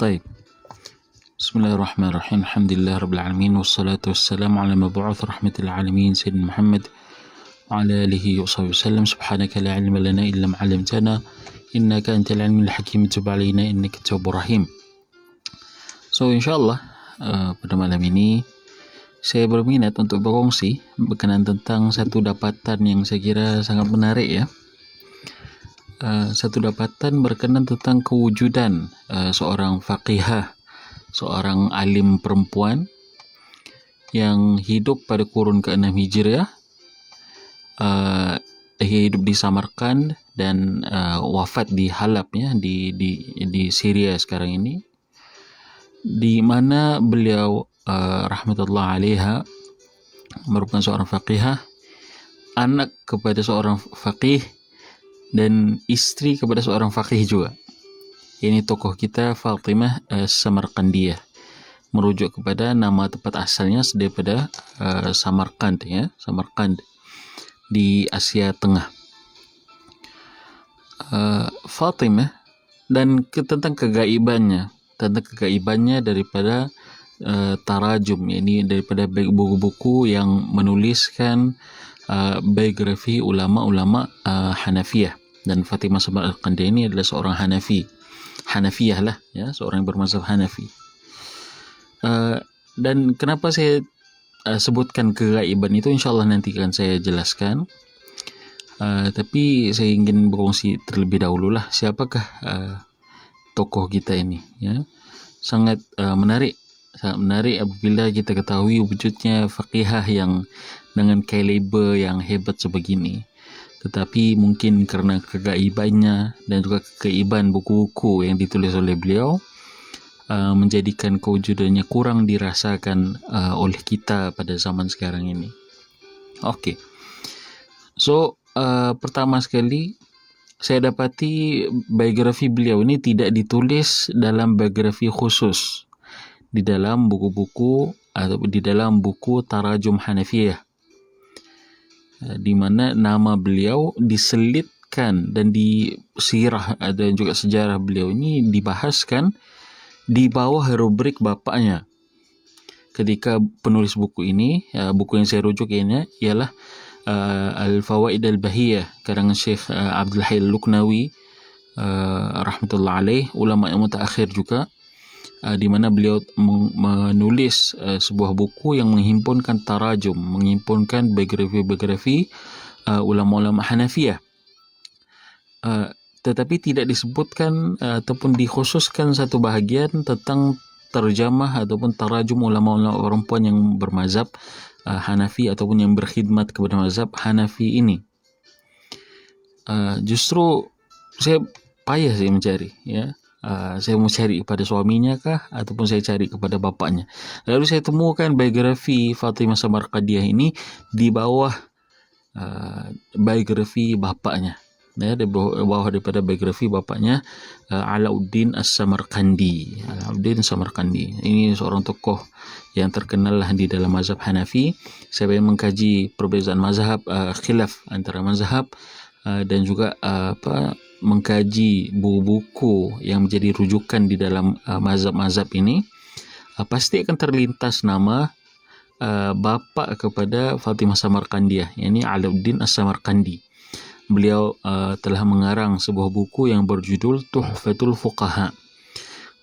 طيب بسم الله الرحمن الرحيم الحمد لله رب العالمين والصلاة والسلام على مبعوث رحمة العالمين سيدنا محمد وعلى آله وصحبه وسلم. سبحانك لا علم لنا إلا ما علمتنا إنك أنت العليم الحكيم تب علينا إنك التواب الرحيم. So insyaAllah pada malam ini saya berminat untuk berkongsi berkenaan tentang satu dapatan yang saya kira sangat menarik ya. Satu dapatan berkenaan tentang kewujudan seorang faqihah, seorang alim perempuan yang hidup pada kurun ke-6 Hijriah, hidup di Samarkand dan wafat di Halab ya, di Syria sekarang ini, di mana beliau rahmatullah alaiha merupakan seorang faqihah, anak kepada seorang faqih dan istri kepada seorang faqih juga. Ini tokoh kita Fatimah Samarkandiyah, merujuk kepada nama tempat asalnya daripada Samarkand ya, Samarkand di Asia Tengah. Fatimah dan tentang kegaibannya daripada tarajum, ini daripada buku-buku yang menuliskan biografi ulama-ulama Hanafiyah. Dan Fatimah Samarkandiyah ini adalah seorang Hanafiyah lah ya, seorang yang bermazhab Hanafi. Dan kenapa saya sebutkan kegaiban itu, insyaAllah nanti akan saya jelaskan. Tapi saya ingin berkongsi terlebih dahulu lah siapakah tokoh kita ini ya. Sangat menarik apabila kita ketahui wujudnya faqihah yang dengan kaliber yang hebat sebegini. Tetapi mungkin kerana kegaibannya dan juga kegaiban buku-buku yang ditulis oleh beliau menjadikan kewujudannya kurang dirasakan oleh kita pada zaman sekarang ini. Okey. So pertama sekali saya dapati biografi beliau ini tidak ditulis dalam biografi khusus di dalam buku-buku atau di dalam buku Tarajum Hanafiyah, di mana nama beliau diselitkan dan di sirah dan juga sejarah beliau ini dibahaskan di bawah rubrik bapaknya. Ketika penulis buku ini, buku yang saya rujuk ini ialah Al-Fawaid Al-Bahiyah karangan Syekh Abdul Hayy Al-Luqnawi rahmatullah alaih, ulama yang mutaakhir juga, di mana beliau menulis sebuah buku yang menghimpunkan tarajum, menghimpunkan biografi ulama-ulama Hanafiyah, tetapi tidak disebutkan ataupun dikhususkan satu bahagian tentang terjemah ataupun tarajum ulama-ulama perempuan yang bermazhab Hanafi ataupun yang berkhidmat kepada mazhab Hanafi ini. Justru saya payah saya mencari ya. Saya mau cari kepada suaminya kah ataupun saya cari kepada bapaknya. Lalu saya temukan biografi Fatimah Samarkandiyah ini di bawah biografi bapaknya. Ya, di bawah daripada biografi bapaknya, Alauddin As-Samarkandi. Alauddin Samarkandi ini seorang tokoh yang terkenal lah di dalam mazhab Hanafi. Saya mengkaji perbezaan mazhab, khilaf antara mazhab dan juga mengkaji buku-buku yang menjadi rujukan di dalam mazhab-mazhab ini. Pasti akan terlintas nama bapa kepada Fatimah Samarkandiyah, yakni Alauddin As-Samarkandi. Beliau telah mengarang sebuah buku yang berjudul Tuhfatul Fuqaha,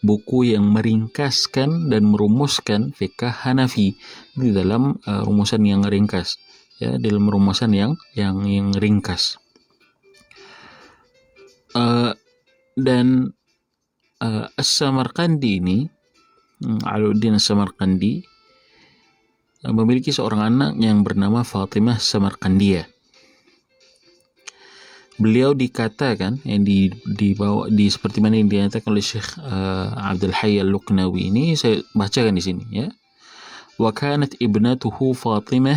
buku yang meringkaskan dan merumuskan fiqh Hanafi di dalam rumusan yang ringkas ya, dalam rumusan yang ringkas. Dan As-Samarkandi ini, Alauddin As-Samarkandi, memiliki seorang anak yang bernama Fatimah Samarkandiyah. Beliau dikatakan yang dibawa di seperti mana yang dinyatakan oleh Syekh Abdul Hayy Al-Luqnawi ini, saya bacakan di sini ya. Wa kanat ibnatuhu Fatimah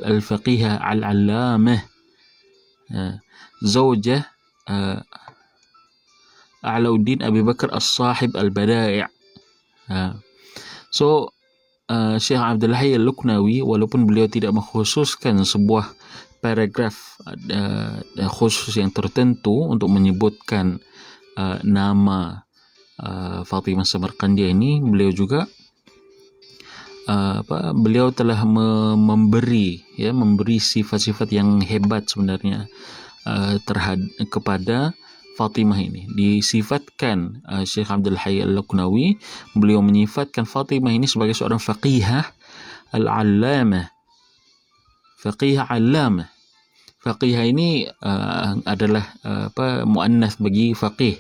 al-faqihah al-allamah zawjah Alauddin Abi Bakar As-Sahib Al-Bada'i'. So Syekh Abdul Hayy Al-Luqnawi, walaupun beliau tidak mengkhususkan sebuah paragraf khusus yang tertentu untuk menyebutkan nama Fatimah Samarqandiah ini, beliau juga beliau telah memberi sifat-sifat yang hebat sebenarnya kepada Fatimah ini. Disifatkan Syekh Abdul Hayy Al-Luqnawi, beliau menyifatkan Fatimah ini sebagai seorang faqihah al-allamah. Faqihah allamah. Faqihah ini adalah muannas bagi faqih,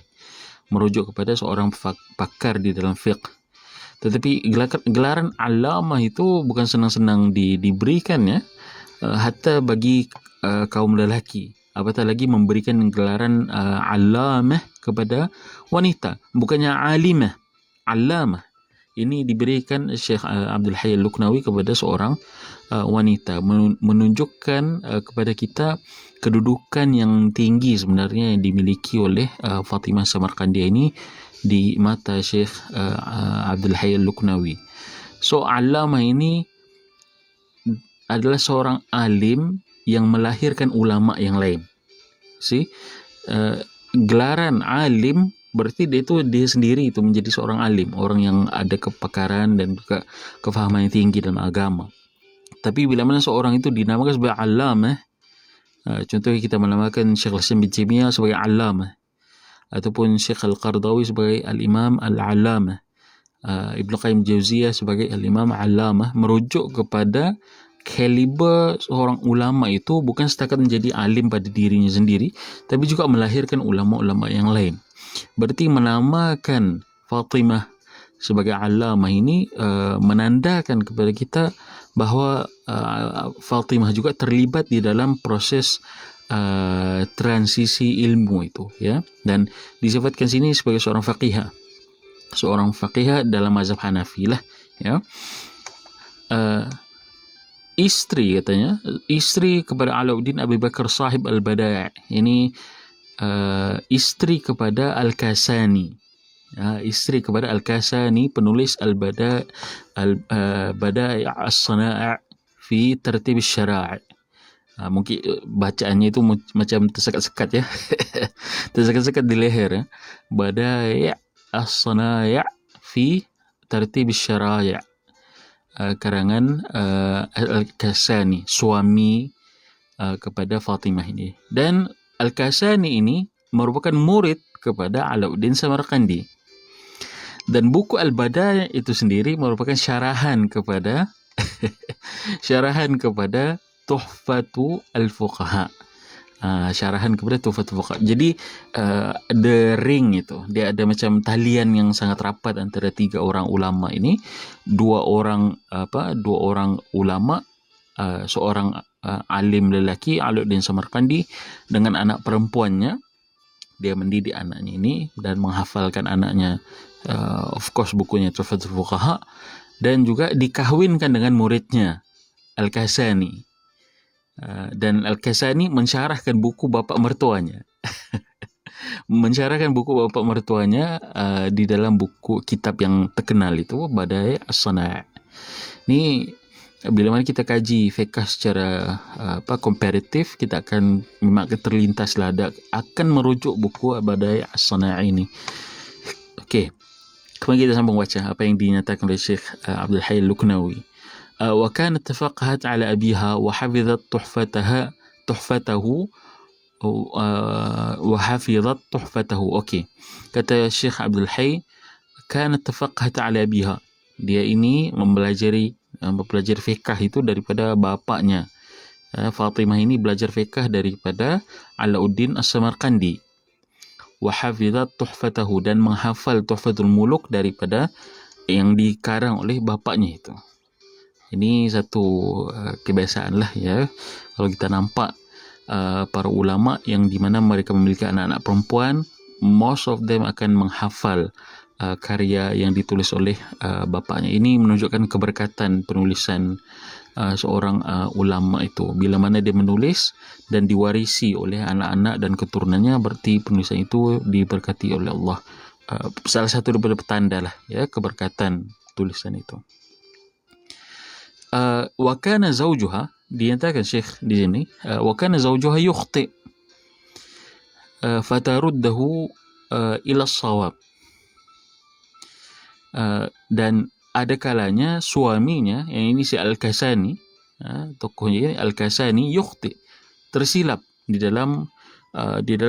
merujuk kepada seorang pakar di dalam fiqh. Tetapi gelaran allamah itu bukan senang-senang diberikan, ya, hatta bagi kaum lelaki, apatah lagi memberikan gelaran allamah kepada wanita, bukannya alimah. Allamah ini diberikan Syekh Abdul Hayy Al-Luqnawi kepada seorang wanita, menunjukkan kepada kita kedudukan yang tinggi sebenarnya yang dimiliki oleh Fatimah Samarqandiah ini di mata Syekh Abdul Hayy Al-Luqnawi. So, allamah ini adalah seorang alim yang melahirkan ulama yang lain. Gelaran alim berarti dia sendiri itu menjadi seorang alim, orang yang ada kepakaran dan juga kefahaman yang tinggi dalam agama. Tapi bila mana seorang itu dinamakan sebagai allamah, contohnya kita menamakan Syekh Al-Islam bin Taimiyah sebagai allamah, ataupun Syekh Al-Qardawi sebagai al-Imam al-Allamah, Ibnu Qayyim Jauziyah sebagai al-Imam al-Allamah, merujuk kepada kaliber seorang ulama itu bukan setakat menjadi alim pada dirinya sendiri, tapi juga melahirkan ulama-ulama yang lain. Berarti menamakan Fatimah sebagai allamah ini menandakan kepada kita bahawa Fatimah juga terlibat di dalam proses transisi ilmu itu, ya, dan disifatkan sini sebagai seorang faqihah dalam mazhab Hanafi lah, ya. Istri kepada Alauddin Abi Bakar Sahib Al-Bada', ini istri kepada Al-Kasani, istri kepada Al-Kasani, penulis Al-Bada' As-Sana'a' fi Tartib Syara'i. Mungkin bacaannya itu macam tersekat-sekat, ya. Tersekat-sekat di leher, ya. Bada' As-Sana'a' fi Tartib Syara'i', karangan Al-Kasani, suami kepada Fatimah ini. Dan Al-Kasani ini merupakan murid kepada Alauddin Samarqandi. Dan buku Al-Bada' itu sendiri merupakan syarahan kepada Tuhfatu Al-Fuqaha. Syarahan kepada Tuhfatul Fuqaha. Jadi the ring itu, dia ada macam talian yang sangat rapat antara tiga orang ulama ini. Dua orang ulama, seorang alim lelaki Alauddin Samarqandi dengan anak perempuannya. Dia mendidik anaknya ini dan menghafalkan anaknya of course bukunya Tuhfatul Fuqaha, dan juga dikahwinkan dengan muridnya Al-Kasani. Dan Al-Kasani mensyarahkan buku bapa mertuanya. Di dalam buku kitab yang terkenal itu, Bada' As-Sana'a'. Ini bila mana kita kaji fiqh secara komparatif, kita akan memang terlintas lah, akan merujuk buku Bada' As-Sana'a' ini. Okey. Kemudian kita sambung baca apa yang dinyatakan oleh Syekh Abdul Hayy Al-Luqnawi. وكانت تفقهت على أبيها وحفظت تحفته. Okey. Kata Syekh Abdul Hayy, kanat tafaqahat ala abiha. Dia ini mempelajari fiqh itu daripada bapaknya. Fatimah ini belajar fiqh daripada Alauddin As-Samarqandi. Wa hafizat tuhfatahu, dan menghafal Tuhfatul Muluk daripada yang dikarang oleh bapaknya itu. Ini satu kebiasaan lah, ya. Kalau kita nampak para ulama yang di mana mereka memiliki anak-anak perempuan, most of them akan menghafal karya yang ditulis oleh bapaknya. Ini menunjukkan keberkatan penulisan seorang ulama itu. Bila mana dia menulis dan diwarisi oleh anak-anak dan keturunannya, berarti penulisan itu diberkati oleh Allah. Salah satu daripada petanda lah, ya, keberkatan tulisan itu. Wa kana zawjuha, dinyatakan Syekh di sini, wa kana zawjuha yukhti fataruddahu ila sawab. Dan ada kalanya suaminya, yang ini si Al-Kasani, tokohnya Al-Kasani, yukhti, tersilap di dalam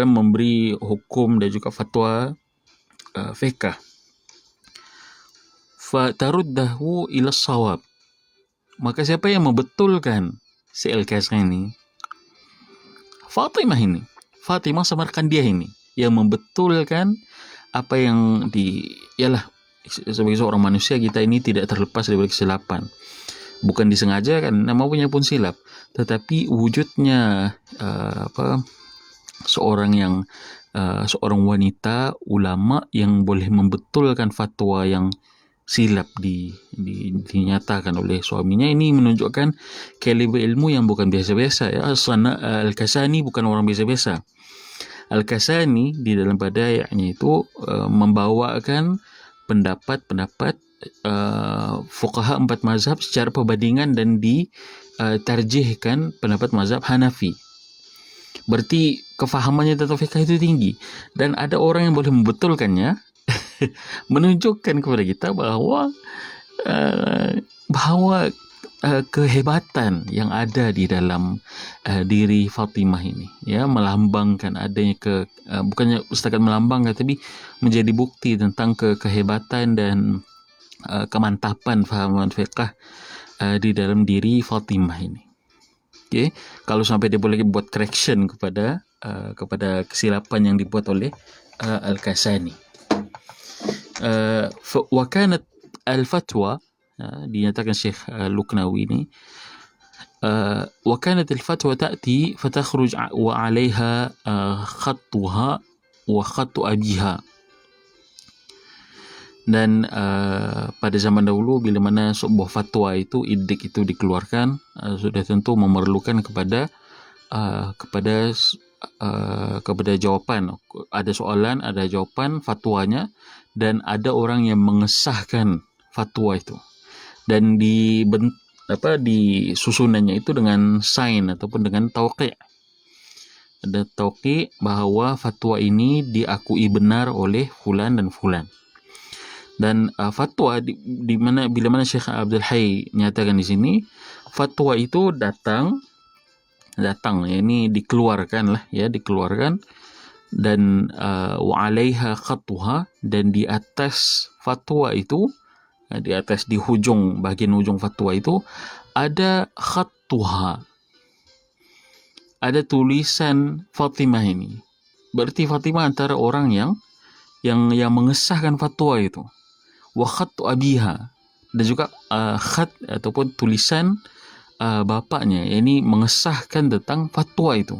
memberi hukum dan juga fatwa fiqh. Fataruddahu ila sawab. Maka siapa yang membetulkan si Al-Kasani? Fatimah ini. Fatimah Samarkandiah ini yang membetulkan apa yang ialah sebagai seorang manusia kita ini tidak terlepas dari kesilapan. Bukan disengaja kan, namanya pun silap. Tetapi wujudnya seorang wanita ulama yang boleh membetulkan fatwa yang silap dinyatakan oleh suaminya, ini menunjukkan kaliber ilmu yang bukan biasa-biasa ya. Al-Kasani bukan orang biasa-biasa. Al-Kasani di dalam badai'nya itu membawakan pendapat fuqaha 4 mazhab secara perbandingan dan ditarjihkan pendapat mazhab Hanafi. Berarti kefahamannya tentang fiqh itu tinggi, dan ada orang yang boleh membetulkannya. Menunjukkan kepada kita bahawa kehebatan yang ada di dalam diri Fatimah ini ya, melambangkan adanya bukannya setakat melambangkan, tapi menjadi bukti tentang kehebatan dan kemantapan fahaman fiqh di dalam diri Fatimah ini. Okay? Kalau sampai dia boleh buat correction kepada kesilapan yang dibuat oleh Al-Kasani. Wa kanat al-fatwa, dinyatakan Syekh Luqnawi ini, wa kanat al-fatwa ta'ti fatakhruj wa 'alayha khattuha wa khattu abiha. Dan pada zaman dahulu bila mana sebuah fatwa itu, idik itu dikeluarkan, sudah tentu memerlukan kepada jawapan. Ada soalan, ada jawapan fatwanya, dan ada orang yang mengesahkan fatwa itu. Dan disusunannya itu dengan sign ataupun dengan tauqi'. Ada tauqi' bahawa fatwa ini diakui benar oleh fulan dan fulan. Dan fatwa di mana bila mana Syekh Abdul Hayy nyatakan di sini, fatwa itu datang ini dikeluarkan dan wa 'alaiha khattuha, dan di atas fatwa itu, di hujung, bahagian hujung fatwa itu ada khattuha, ada tulisan Fatimah ini. Berarti Fatimah antara orang yang mengesahkan fatwa itu. Wa khattu abiha, dan juga khat ataupun tulisan bapaknya, ini mengesahkan tentang fatwa itu.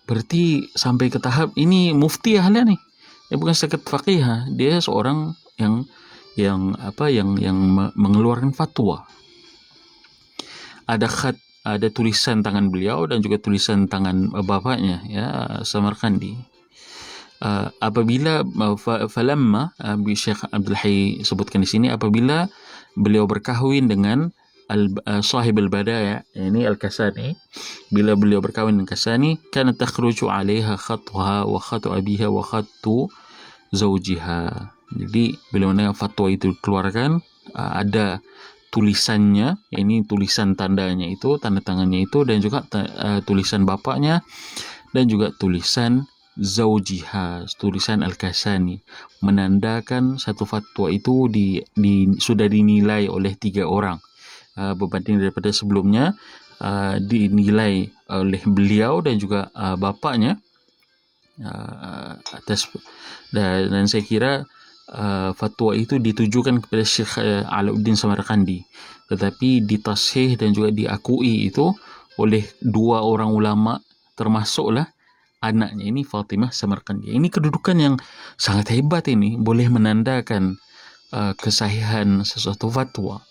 Berarti sampai ke tahap ini muftiyah lah ni. Dia bukan setakat faqihah, dia seorang yang mengeluarkan fatwa. Ada khat, ada tulisan tangan beliau dan juga tulisan tangan bapaknya ya, Samarkandi. Apabila falamma Syekh Abdul Hayy sebutkan di sini, apabila beliau berkahwin dengan sahib al-badaya, ini Al-Kasani, bila beliau berkahwin dengan Kasani, kana takhruju 'alaiha khattuha wa khattu abiha wa khattu zawjiha. Jadi bila mana fatwa itu dikeluarkan, ada tulisannya, ini tulisan tandanya itu, tanda tangannya itu, dan juga tulisan bapaknya, dan juga tulisan zawjiha, tulisan Al-Kasani, menandakan satu fatwa itu sudah dinilai oleh 3 orang, berbanding daripada sebelumnya dinilai oleh beliau dan juga bapaknya atas, dan saya kira fatwa itu ditujukan kepada Syekh Alauddin Samarkandi, tetapi ditashih dan juga diakui itu oleh 2 orang ulama, termasuklah anaknya ini Fatimah Samarkandi. Ini kedudukan yang sangat hebat, ini boleh menandakan kesahihan sesuatu fatwa,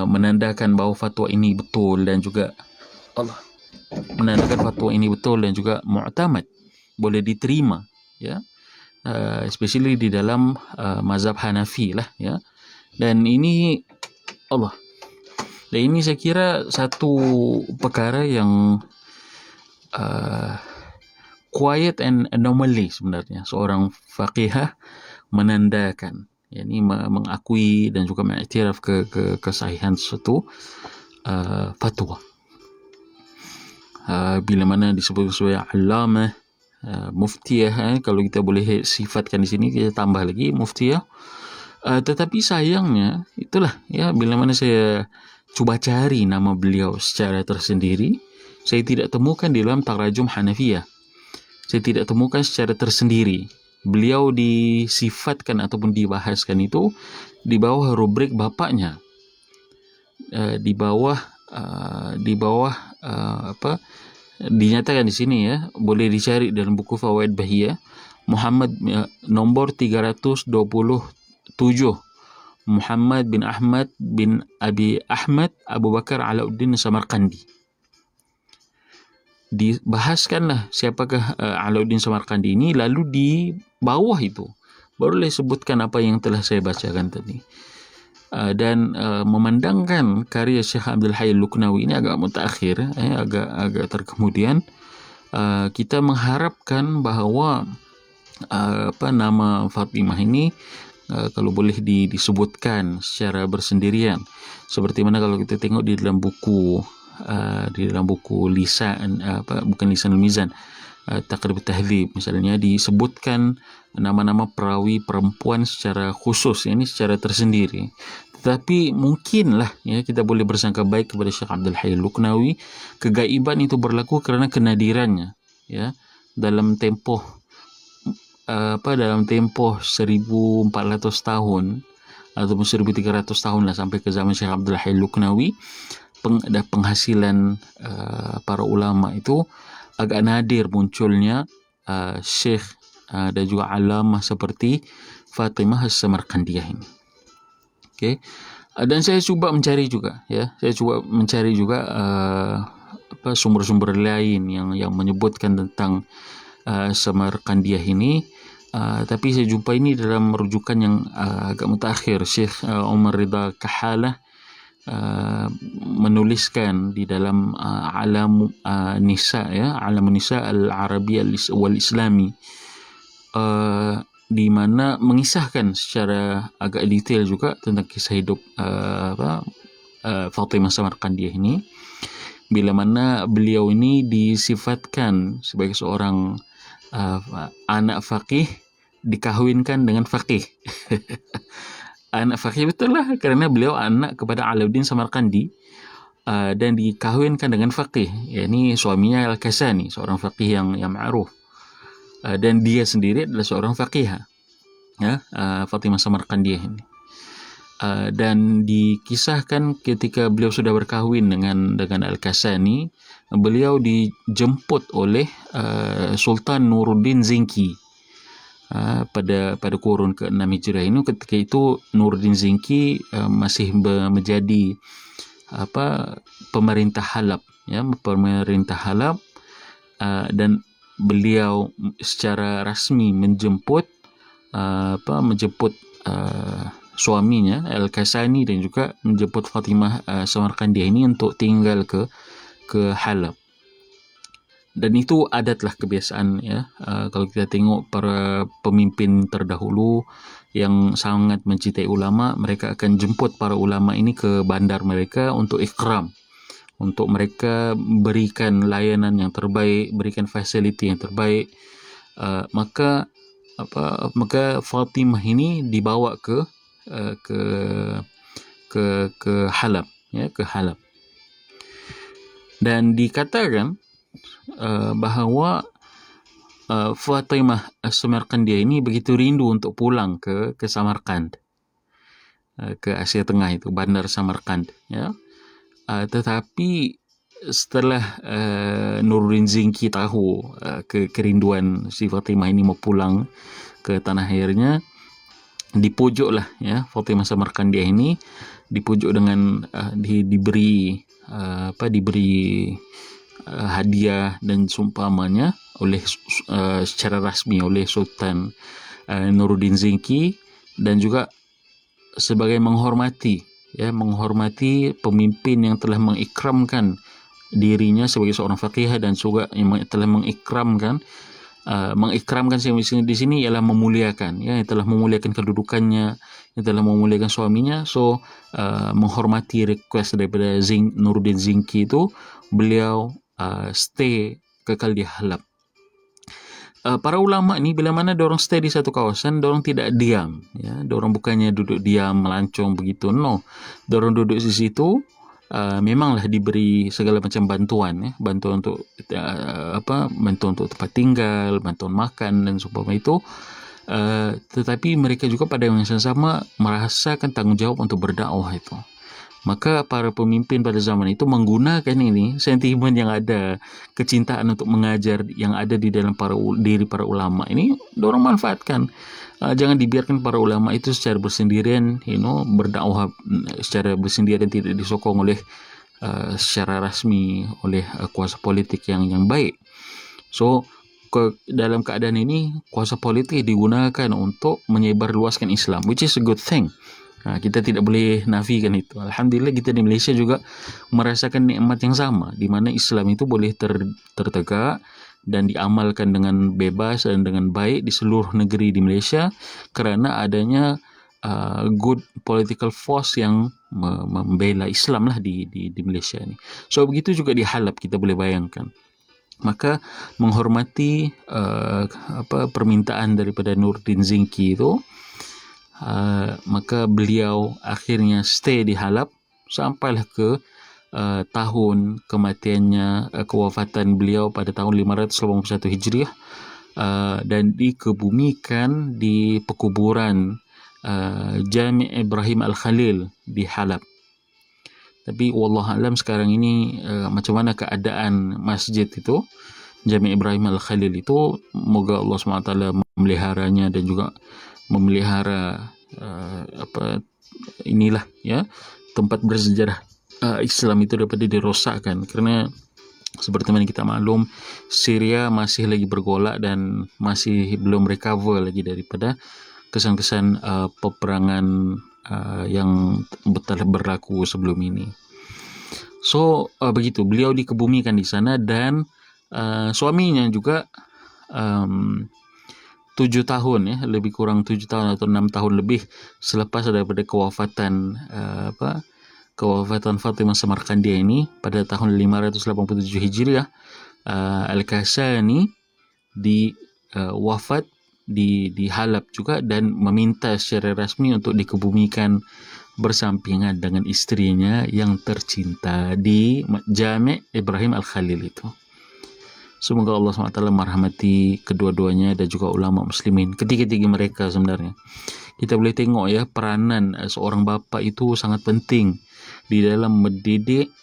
menandakan bahawa fatwa ini betul dan juga mu'tamad, boleh diterima ya, especially di dalam mazhab Hanafi lah ya. Dan ini saya kira satu perkara yang quiet and anomaly sebenarnya. Seorang faqihah menandakan, yakni mengakui dan juga mengiktiraf kesahihan suatu fatwa. Bila mana disebut sebagai allamah, muftiyah, kalau kita boleh sifatkan di sini, kita tambah lagi muftiyah. Tetapi sayangnya itulah ya, bila mana saya cuba cari nama beliau secara tersendiri, saya tidak temukan di dalam Tarajum Hanafiyah. Saya tidak temukan secara tersendiri. Beliau disifatkan ataupun dibahaskan itu di bawah rubrik bapaknya, di bawah dinyatakan di sini ya, boleh dicari dalam buku Fawaid Bahiyah, Muhammad nombor 327, Muhammad bin Ahmad bin Abi Ahmad Abu Bakar Alauddin Samarkandi. Dibahaskanlah siapakah Alauddin Samarkandi ini, lalu di bawah itu barulah disebutkan apa yang telah saya bacakan tadi. Dan memandangkan karya Syekh Abdul Hayy Al-Luqnawi ini agak mutakhir, agak terkemudian, kita mengharapkan bahawa nama Fatimah ini kalau boleh disebutkan secara bersendirian, seperti mana kalau kita tengok di dalam buku lisan, bukan Lisan Al-Mizan, Taqrib Tahdzib misalnya, disebutkan nama-nama perawi perempuan secara khusus, ini secara tersendiri. Tetapi mungkinlah ya, kita boleh bersangka baik kepada Syekh Abdul Hayy Al-Luqnawi, kegaiban itu berlaku kerana kenadirannya ya, dalam tempoh 1400 tahun ataupun 1300 tahun lah, sampai ke zaman Syekh Abdul Hayy Al-Luqnawi, penghasilan para ulama itu agak nadir munculnya syekh dan juga alamah seperti Fatimah As-Samarkandiyah ini. Okey. Dan saya cuba mencari juga sumber-sumber lain yang menyebutkan tentang Samarkandiyah ini, tapi saya jumpa ini dalam rujukan yang agak mutakhir. Syekh Umar Ridha Kahalah menuliskan di dalam Alam Nisa ya, Alam Nisa Al-Arabi wal Islami, di mana mengisahkan secara agak detail juga tentang kisah hidup Fatimah Samarkandiyah ini, bila mana beliau ini disifatkan sebagai seorang anak faqih dikahwinkan dengan faqih. Anak faqih betul lah, kerana beliau anak kepada Alauddin Samarkandi, dan dikahwinkan dengan faqih, yakni suaminya Al-Kasani, seorang faqih yang ma'ruf, dan dia sendiri adalah seorang faqihah ya, Fatimah Samarkandiyah ini. Dan dikisahkan ketika beliau sudah berkahwin dengan Al-Kasani, beliau dijemput oleh Sultan Nuruddin Zinki pada kurun ke-6 Hijrah ini. Ketika itu Nuruddin Zinki masih menjadi pemerintah Halab ya, dan beliau secara rasmi menjemput suaminya Al-Kasani dan juga menjemput Fatimah Samarkandiyah ini untuk tinggal ke Halab. Dan itu adatlah, kebiasaan ya. Kalau kita tengok para pemimpin terdahulu yang sangat mencintai ulama, mereka akan jemput para ulama ini ke bandar mereka untuk ikram, untuk mereka berikan layanan yang terbaik, berikan fasiliti yang terbaik. Maka Fatimah ini dibawa ke Halab ya, ke Halab. Dan dikatakan bahawa Fatimah As-Samarkandiyah ini begitu rindu untuk pulang ke Samarkand, ke Asia Tengah itu, bandar Samarkand ya. Tetapi setelah Nuruddin Zinki tahu kerinduan si Fatimah ini mau pulang ke tanah airnya, dipojoklah ya Fatimah Samarkandiyah ini, dipujuk dengan diberi hadiah dan seumpamanya oleh secara rasmi oleh Sultan Nuruddin Zinki, dan juga sebagai menghormati pemimpin yang telah mengikramkan dirinya sebagai seorang faqih, dan juga yang telah mengikramkan mengikramkan suami di sini ialah memuliakan, ya, yang telah memuliakan kedudukannya, yang telah memuliakan suaminya. So menghormati request daripada Nuruddin Zinki itu, beliau stay kekal di Halab. Para ulama ni bila mana diorang stay di satu kawasan, diorang tidak diam, ya, diorang bukannya duduk diam melancong begitu, no, diorang duduk di situ. Memanglah diberi segala macam bantuan, ya, bantuan untuk bantuan untuk tempat tinggal, bantuan makan dan seumpama itu. Tetapi mereka juga pada yang sama merasakan tanggungjawab untuk berdakwah itu. Maka para pemimpin pada zaman itu menggunakan ini sentimen yang ada, kecintaan untuk mengajar yang ada di dalam diri para ulama ini, dorang manfaatkan. Jangan dibiarkan para ulama itu secara bersendirian, berdakwah secara bersendirian, tidak disokong oleh secara rasmi oleh kuasa politik yang baik. So dalam keadaan ini, kuasa politik digunakan untuk menyebarluaskan Islam, which is a good thing. Kita tidak boleh nafikan itu. Alhamdulillah kita di Malaysia juga merasakan nikmat yang sama, di mana Islam itu boleh tertegak dan diamalkan dengan bebas dan dengan baik di seluruh negeri di Malaysia, kerana adanya good political force yang membela Islam lah di Malaysia ni. So begitu juga di Halab, kita boleh bayangkan. Maka menghormati permintaan daripada Nuruddin Zinki itu, maka beliau akhirnya stay di Halab sampailah ke tahun kematiannya, kewafatan beliau pada tahun 581 Hijriah, dan dikebumikan di pekuburan Jami' Ibrahim Al-Khalil di Halab. Tapi wallahualam sekarang ini macam mana keadaan masjid itu, Jami' Ibrahim Al-Khalil itu, moga Allah SWT memeliharanya dan juga memelihara inilah, ya, tempat bersejarah Islam itu daripada dirosakkan. Kerana seperti mana kita maklum, Syria masih lagi bergolak dan masih belum recover lagi daripada kesan-kesan peperangan yang telah berlaku sebelum ini. So begitu, beliau dikebumikan di sana, dan suaminya juga 7 tahun, ya, lebih kurang 7 tahun atau 6 tahun lebih selepas daripada kewafatan Fatimah Samarkandiah ini pada tahun 587 Hijriah, Al-Kasani wafat di Halab juga, dan meminta secara rasmi untuk dikebumikan bersampingan dengan isterinya yang tercinta di Jami' Ibrahim Al-Khalil itu. Semoga Allah SWT merahmati kedua-duanya dan juga ulama muslimin, ketiga-tiga mereka. Sebenarnya kita boleh tengok, ya, peranan seorang bapa itu sangat penting di dalam mendidik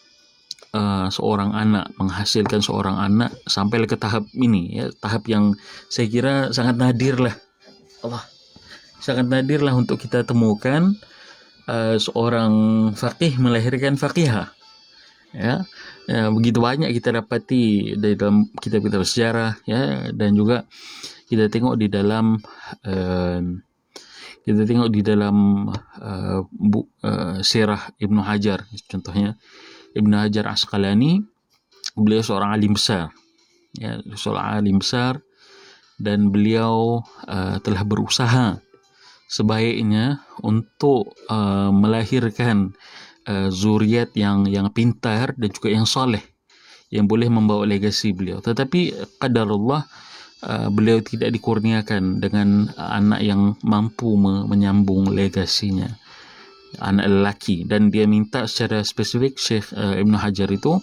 seorang anak, menghasilkan seorang anak sampai ke tahap ini, ya, tahap yang saya kira sangat nadir lah. Sangat nadir lah untuk kita temukan seorang faqih melahirkan faqihah, ya. Begitu banyak kita dapati di dalam kitab-kitab sejarah, ya, dan juga kita tengok di dalam sirah Ibnu Hajar. Contohnya Ibnu Hajar Asqalani, beliau seorang alim besar, ya, dan beliau telah berusaha sebaiknya untuk melahirkan zuriat yang pintar dan juga yang soleh, yang boleh membawa legasi beliau. Tetapi qadarullah, beliau tidak dikurniakan dengan anak yang mampu menyambung legasinya, anak lelaki. Dan dia minta secara spesifik, Syekh Ibn Hajar itu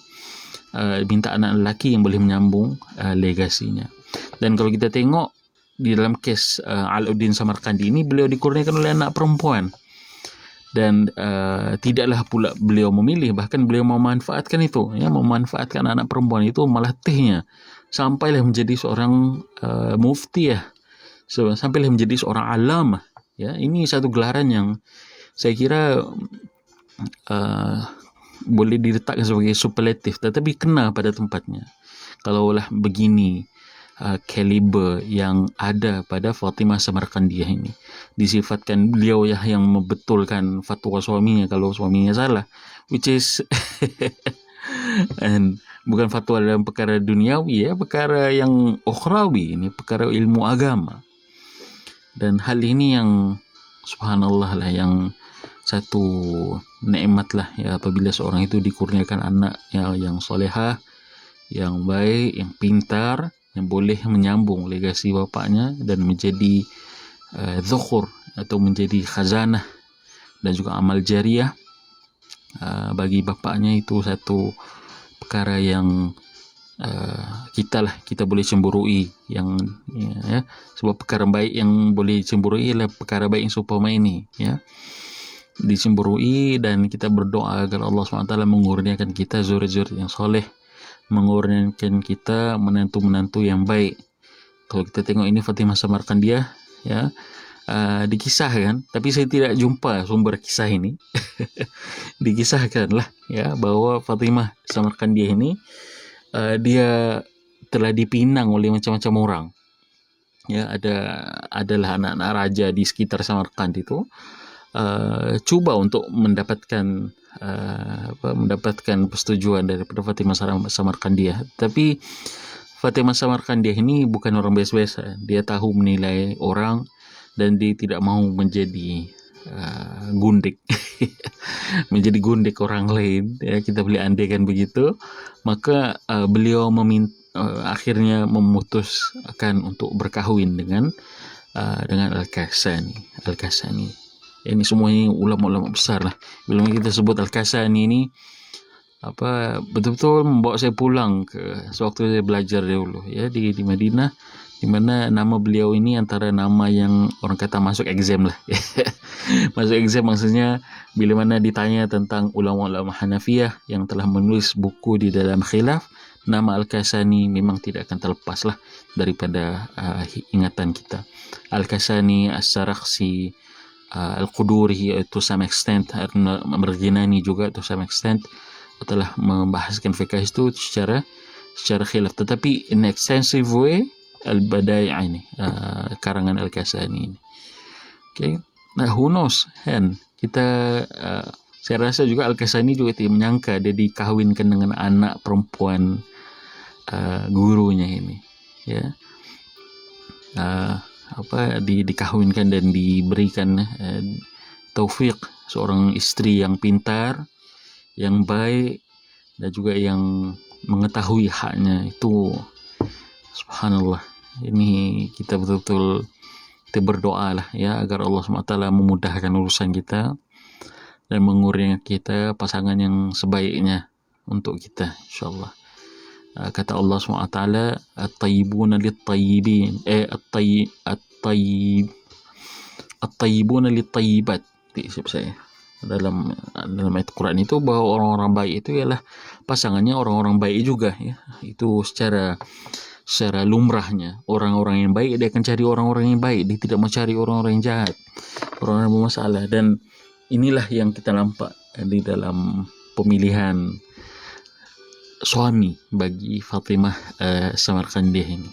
minta anak lelaki yang boleh menyambung legasinya. Dan kalau kita tengok di dalam kes Alauddin Samarkandi ini, beliau dikurniakan oleh anak perempuan. Dan tidaklah pula beliau memilih, bahkan beliau memanfaatkan itu, ya, memanfaatkan anak perempuan itu, melatihnya sampailah menjadi seorang mufti, ya, sampailah menjadi seorang alamah, ya. Ini satu gelaran yang saya kira boleh diletakkan sebagai superlatif, tetapi kena pada tempatnya. Kalaulah begini kaliber yang ada pada Fatimah Samarkandiah ini, disifatkan beliau yang membetulkan fatwa suaminya kalau suaminya salah, which is and bukan fatwa dalam perkara duniawi, perkara yang ukhrawi, ini perkara ilmu agama. Dan hal ini yang subhanallah lah, yang satu nikmat lah apabila seorang itu dikurniakan anak yang solehah, yang baik, yang pintar, yang boleh menyambung legasi bapaknya dan menjadi zukhur atau menjadi khazanah dan juga amal jariah bagi bapaknya. Itu satu perkara yang kita boleh cemburui, yang sebab perkara baik yang boleh cemburui ialah perkara baik yang seumpama ini, dicemburui. Dan kita berdoa agar Allah SWT mengurniakan kita zuriat-zuriat yang soleh, mengurniakan kita menantu-menantu yang baik. Kalau kita tengok ini Fatimah Samarkandiah, dikisahkan, tapi saya tidak jumpa sumber kisah ini. Dikisahkanlah bahwa Fatimah Samarkandiah ini dia telah dipinang oleh macam-macam orang. Adalah anak-anak raja di sekitar Samarkand itu cuba untuk mendapatkan persetujuan daripada Fatimah Samarkandiah. Tapi Fatimah Samarkandiah ini bukan orang biasa-biasa. Dia tahu menilai orang dan dia tidak mahu menjadi gundik menjadi gundik orang lain, kita boleh andaikan begitu. Maka beliau akhirnya memutuskan untuk berkahwin dengan Al-Kasani. Ini semuanya ulama-ulama besar lah. Bila kita sebut Al-Kasani ini betul-betul membawa saya pulang ke sewaktu saya belajar dulu di Madinah, di mana nama beliau ini antara nama yang orang kata masuk exam lah. Masuk exam maksudnya bila mana ditanya tentang ulama-ulama Hanafiyah yang telah menulis buku di dalam khilaf, nama Al-Kasani memang tidak akan terlepas lah daripada ingatan kita. Al-Kasani, As-Sarakhsi, Al-Quduri to some extent, Al-Marginani juga to some extent telah membahaskan fiqh itu secara khilaf, tetapi in extensive way Al-Badai' ini karangan Al-Kasani ini. Okay. Nah, who knows saya rasa juga Al-Kasani juga tidak menyangka dia dikahwinkan dengan anak perempuan gurunya ini, dikahwinkan dan diberikan taufik seorang istri yang pintar, yang baik, dan juga yang mengetahui haknya. Itu subhanallah. Ini kita betul-betul kita berdoa lah agar Allah SWT memudahkan urusan kita dan mengurniakan kita pasangan yang sebaiknya untuk kita, insyaAllah. Kata Allah SWT, at-tayyibuna lit-tayyibin, at-tayyibuna lit-tayyibat. Siap saya dalam ayat Quran itu bahwa orang-orang baik itu ialah pasangannya orang-orang baik juga, itu secara lumrahnya. Orang-orang yang baik dia akan cari orang-orang yang baik, dia tidak mencari orang-orang yang jahat, orang-orang yang bermasalah. Dan inilah yang kita nampak di dalam pemilihan suami bagi Fatimah Samarkandiah ini.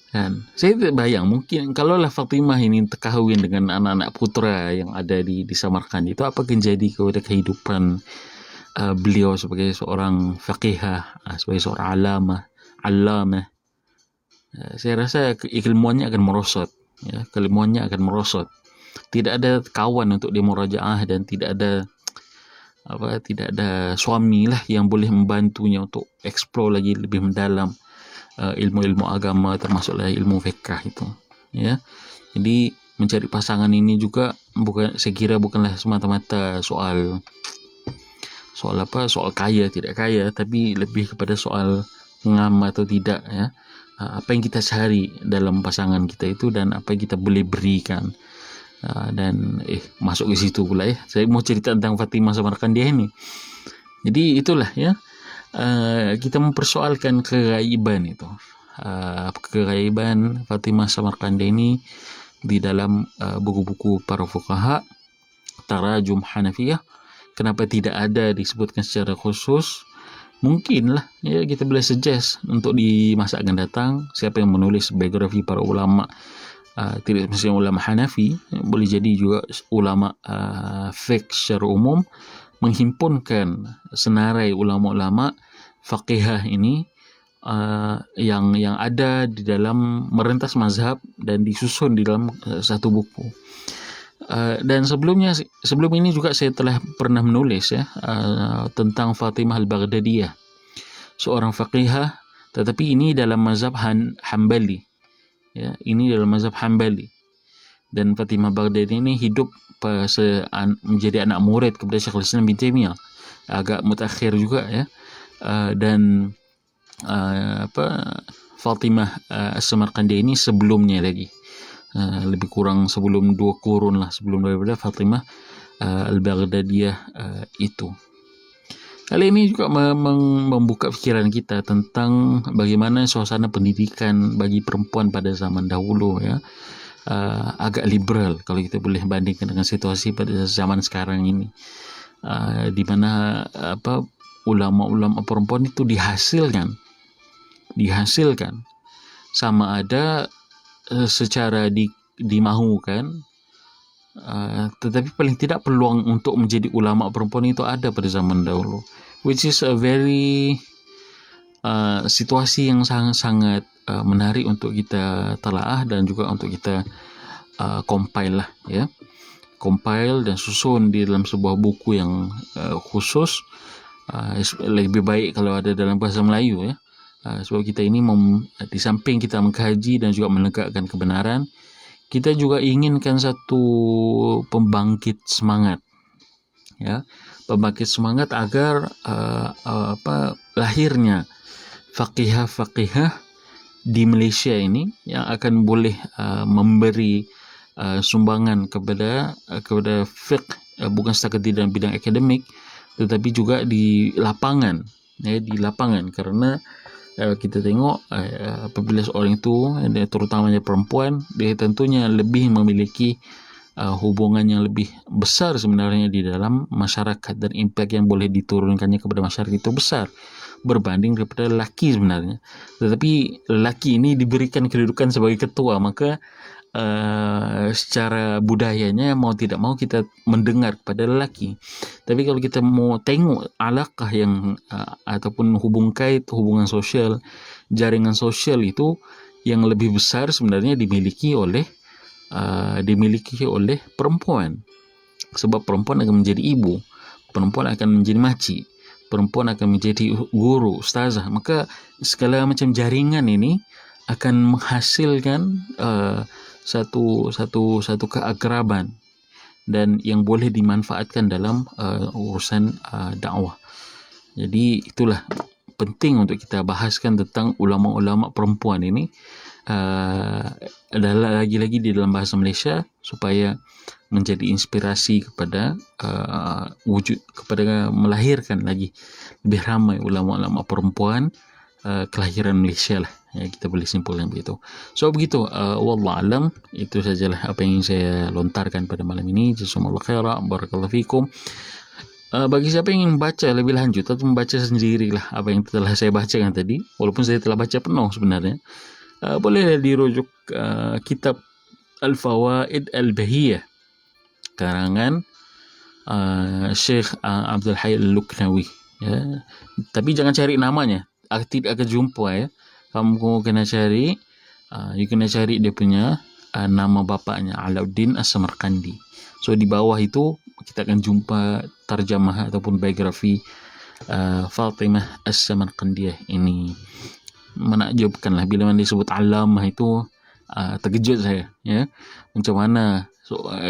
Dan saya tidak bayang, mungkin kalaulah Fatimah ini terkahwin dengan anak-anak putra yang ada di Samarkand, itu apa akan jadi kepada kehidupan beliau sebagai seorang faqihah, sebagai seorang allamah. Saya rasa keilmuannya akan merosot, keilmuannya akan merosot. Tidak ada kawan untuk dia murajaah dan tidak ada suami lah yang boleh membantunya untuk explore lagi lebih mendalam ilmu-ilmu agama, termasuklah ilmu fiqh itu. Jadi mencari pasangan ini juga saya kira bukanlah semata-mata soal kaya tidak kaya, tapi lebih kepada soal ngam atau tidak, apa yang kita cari dalam pasangan kita itu dan apa yang kita boleh berikan. Dan masuk ke situ pula saya mau cerita tentang Fatimah Samarkandiah ini. Jadi itulah kita mempersoalkan keghaiban itu, keghaiban Fatimah Samarkandiah ini di dalam buku-buku para fuqaha, tarajum Hanafiyah. Kenapa tidak ada disebutkan secara khusus? Mungkinlah kita boleh suggest untuk di masa akan datang siapa yang menulis biografi para ulama, tidak mesti ulama Hanafi, boleh jadi juga ulama fiqh secara umum, menghimpunkan senarai ulama-ulama faqihah ini yang ada di dalam merentas mazhab dan disusun di dalam satu buku. Dan sebelum ini juga saya telah pernah menulis tentang Fatimah Al-Baghdadiyah, seorang faqihah, tetapi ini dalam mazhab Hambali. Ya, ini dalam mazhab Hambali. Dan Fatimah Baghdadi ini hidup menjadi anak murid kepada Syekhul Islam bin Taimiyah, agak mutakhir juga ya. Dan Fatimah As-Samarqandi ini sebelumnya lagi, lebih kurang sebelum 2 kurun lah sebelum daripada Fatimah Al-Baghdadiyah itu. Kali ini juga membuka fikiran kita tentang bagaimana suasana pendidikan bagi perempuan pada zaman dahulu ya. Agak liberal kalau kita boleh bandingkan dengan situasi pada zaman sekarang ini, di mana ulama-ulama perempuan itu dihasilkan sama ada secara dimahukan, tetapi paling tidak peluang untuk menjadi ulama perempuan itu ada pada zaman dahulu, which is a very situasi yang sangat-sangat menarik untuk kita telaah dan juga untuk kita compile lah ya, compile dan susun di dalam sebuah buku yang khusus. Lebih baik kalau ada dalam bahasa Melayu ya, sebab kita ini di samping kita mengkaji dan juga menegakkan kebenaran, kita juga inginkan satu pembangkit semangat ya, pembangkit semangat agar lahirnya faqihah di Malaysia ini yang akan boleh memberi sumbangan kepada fiqh, bukan setakat di dalam bidang akademik tetapi juga di lapangan ya, karena kita tengok apabila seorang itu, terutamanya perempuan, dia tentunya lebih memiliki hubungan yang lebih besar sebenarnya di dalam masyarakat, dan impak yang boleh diturunkannya kepada masyarakat itu besar berbanding daripada lelaki sebenarnya. Tetapi lelaki ini diberikan kedudukan sebagai ketua, maka secara budayanya mau tidak mau kita mendengar kepada lelaki. Tapi kalau kita mau tengok alaqah yang ataupun hubungan sosial, jaringan sosial itu yang lebih besar sebenarnya dimiliki oleh perempuan. Sebab perempuan akan menjadi ibu, perempuan akan menjadi makcik, perempuan akan menjadi guru, ustazah. Maka segala macam jaringan ini akan menghasilkan satu keakraban dan yang boleh dimanfaatkan dalam urusan dakwah. Jadi itulah penting untuk kita bahaskan tentang ulama-ulama perempuan ini, adalah lagi-lagi di dalam bahasa Malaysia, supaya menjadi inspirasi kepada kepada melahirkan lagi lebih ramai ulama-ulama perempuan kelahiran Malaysia lah ya, kita boleh simpulkan begitu. So begitu, wallahu alam, itu sajalah apa yang saya lontarkan pada malam ini. Jazakumullahu khairan, barakallahu fikum. Bagi siapa yang ingin baca lebih lanjut atau membaca sendirilah apa yang telah saya bacakan tadi, walaupun saya telah baca penuh sebenarnya, boleh dirujuk kitab Al-Fawaid Al-Bahiyah karangan Syekh Abdul Hayy Al-Luknawi ya. Tapi jangan cari namanya, tidak akan jumpa ya. Kamu kena cari, you kena cari dia punya nama bapaknya, Alauddin As-Samarqandi. So di bawah itu kita akan jumpa tarjamah ataupun biografi Fatimah As-Samarqandiyah ini. Menakjubkan lah bila mana disebut alamah itu, terkejut saya ya, macam mana.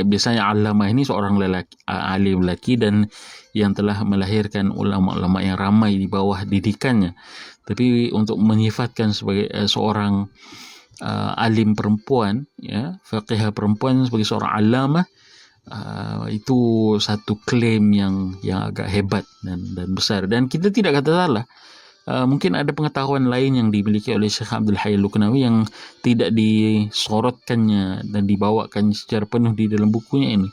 Biasanya alamah ini seorang lelaki, alim lelaki, dan yang telah melahirkan ulama-ulama yang ramai di bawah didikannya. Tapi untuk menyifatkan sebagai seorang alim perempuan ya, faqihah perempuan sebagai seorang alamah, itu satu klaim yang agak hebat dan besar, dan kita tidak kata salah. Mungkin ada pengetahuan lain yang dimiliki oleh Syekh Abdul Hayy Al-Luknawi yang tidak disorotkannya dan dibawakan secara penuh di dalam bukunya ini.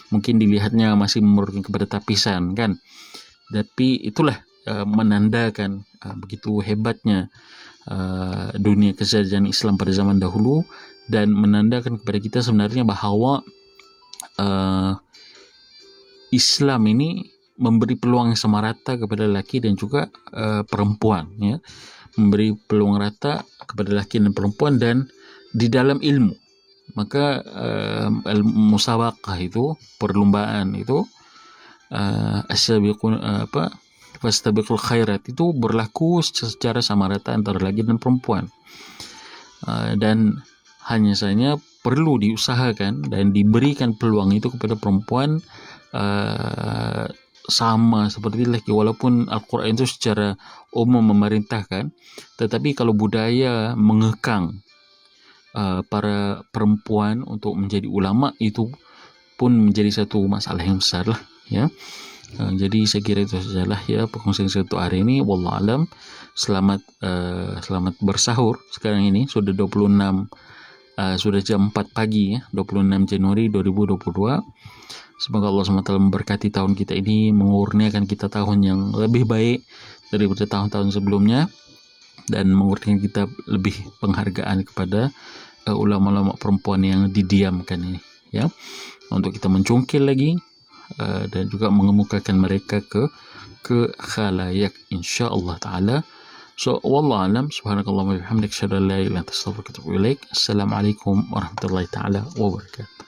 Mungkin dilihatnya masih memerlukan kepada tapisan kan. Tapi itulah menandakan begitu hebatnya dunia kesajian Islam pada zaman dahulu, dan menandakan kepada kita sebenarnya bahawa Islam ini memberi peluang yang sama rata kepada lelaki dan juga perempuan, ya. Memberi peluang rata kepada lelaki dan perempuan dan di dalam ilmu. Maka musabaqah itu, perlombaan itu, fastabiqul khairat itu berlaku secara sama rata antara lelaki dan perempuan. Dan hanya saja perlu diusahakan dan diberikan peluang itu kepada perempuan sama seperti lelaki, walaupun Al-Quran itu secara umum memerintahkan, tetapi kalau budaya mengekang para perempuan untuk menjadi ulama, itu pun menjadi satu masalah yang besar lah, ya. Jadi saya kira itu sajalah, ya, perkongsian satu hari ini. Wallahu alam. Selamat bersahur. Sekarang ini sudah 26 sudah jam 4 pagi, ya, 26 Januari 2022. Semoga Allah SWT memberkati tahun kita ini, mengurniakan kita tahun yang lebih baik daripada tahun-tahun sebelumnya, dan mengurniakan kita lebih penghargaan kepada ulama-ulama perempuan yang didiamkan ini, ya, untuk kita mencungkil lagi dan juga mengemukakan mereka ke khalayak, insyaallah taala. So wallahu alam, subhanakallah wa bihamdika, asyhadu an la ilaha illa anta, astaghfiruka wa atubu ilaik. Assalamualaikum warahmatullahi taala wabarakatuh.